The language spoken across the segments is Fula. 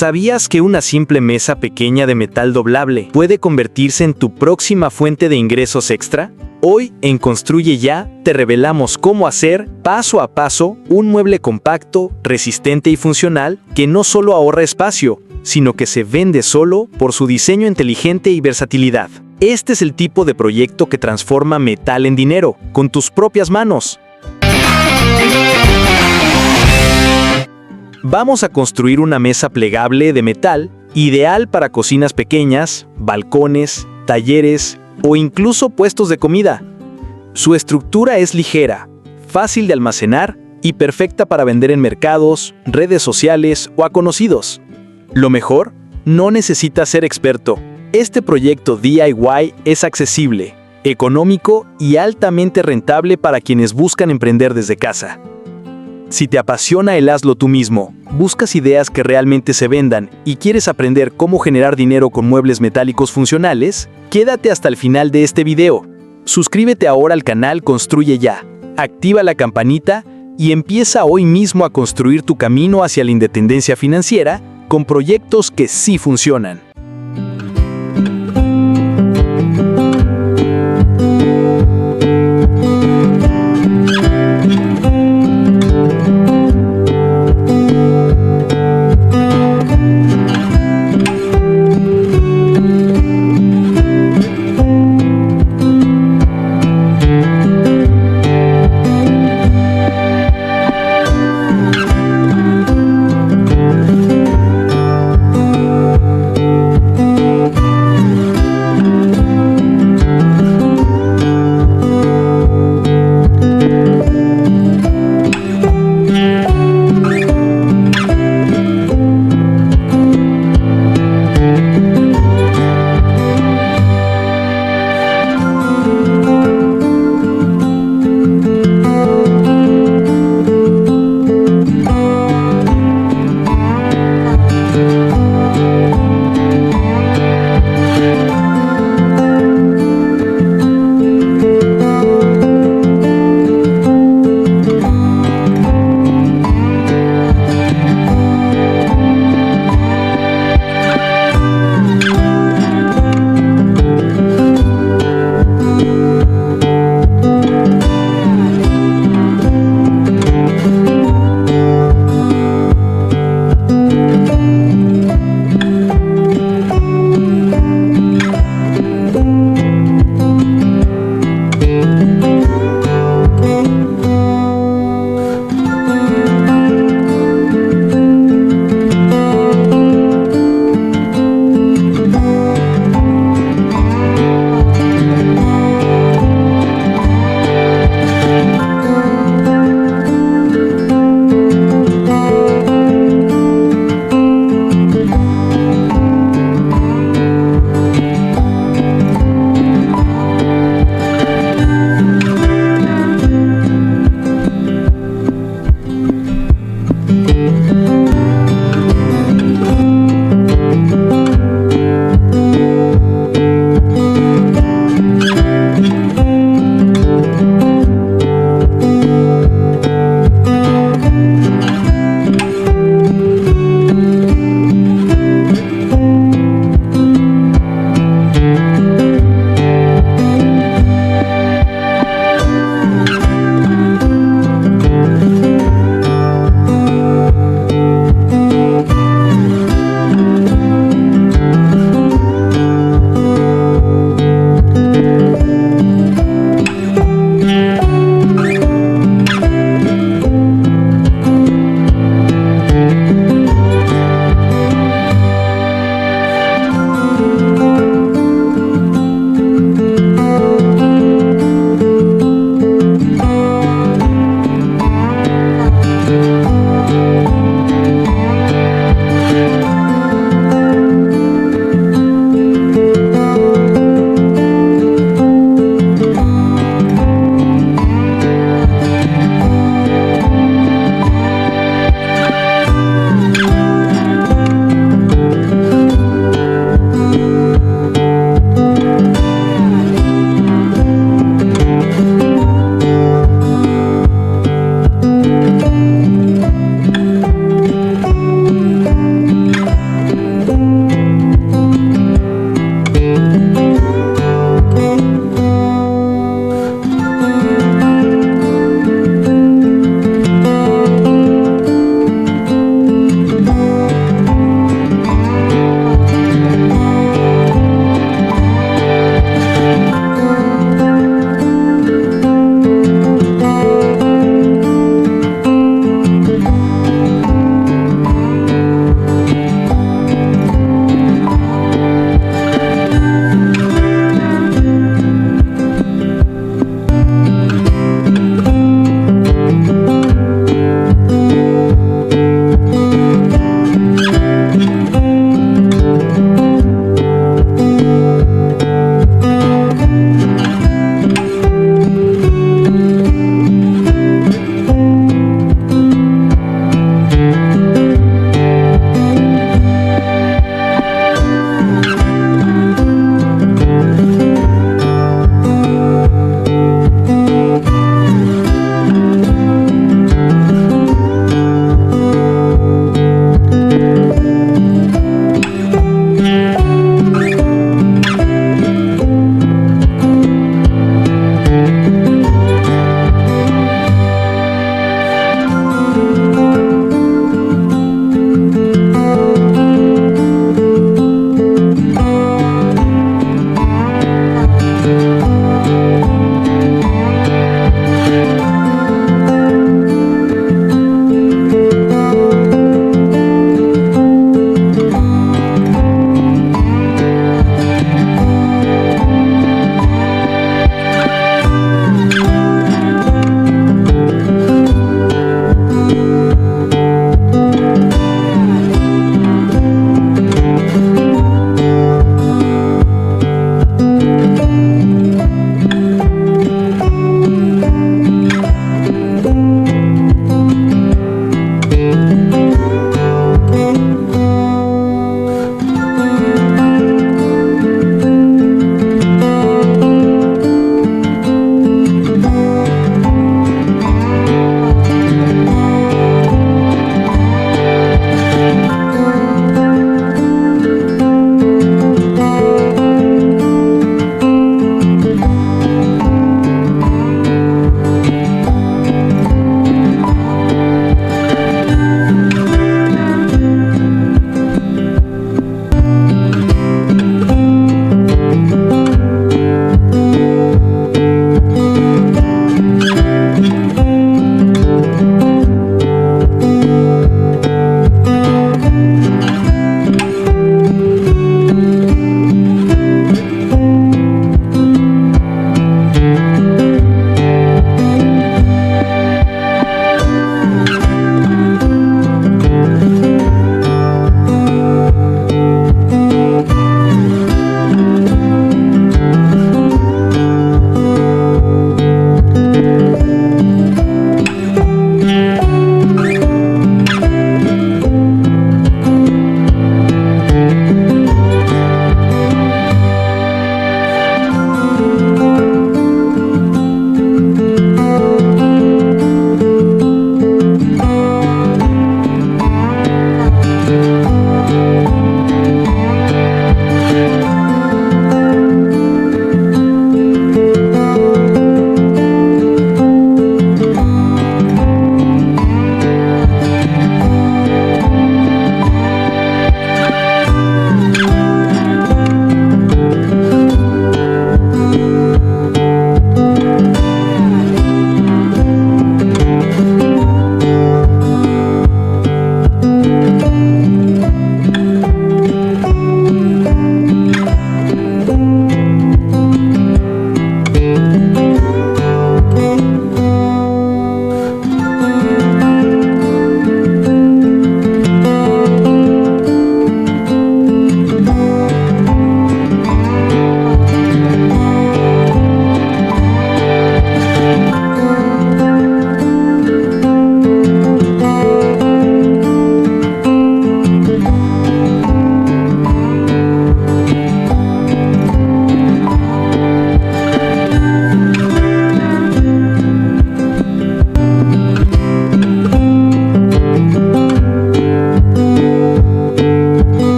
¿Sabías que una simple mesa pequeña de metal doblable puede convertirse en tu próxima fuente de ingresos extra? Hoy, en Construye Ya, te revelamos cómo hacer, paso a paso, un mueble compacto, resistente y funcional que no solo ahorra espacio, sino que se vende solo por su diseño inteligente y versatilidad. Este es el tipo de proyecto que transforma metal en dinero, con tus propias manos. Vamos a construir una mesa plegable de metal, ideal para cocinas pequeñas, balcones, talleres o incluso puestos de comida. Su estructura es ligera, fácil de almacenar y perfecta para vender en mercados, redes sociales o a conocidos. Lo mejor, no necesitas ser experto. Este proyecto DIY es accesible, económico y altamente rentable para quienes buscan emprender desde casa. Si te apasiona el hazlo tú mismo, buscas ideas que realmente se vendan y quieres aprender cómo generar dinero con muebles metálicos funcionales, quédate hasta el final de este video. Suscríbete ahora al canal Construye Ya, activa la campanita y empieza hoy mismo a construir tu camino hacia la independencia financiera con proyectos que sí funcionan.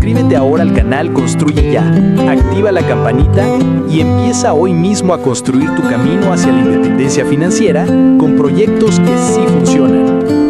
Suscríbete ahora al canal Construye Ya, activa la campanita y empieza hoy mismo a construir tu camino hacia la independencia financiera con proyectos que sí funcionan.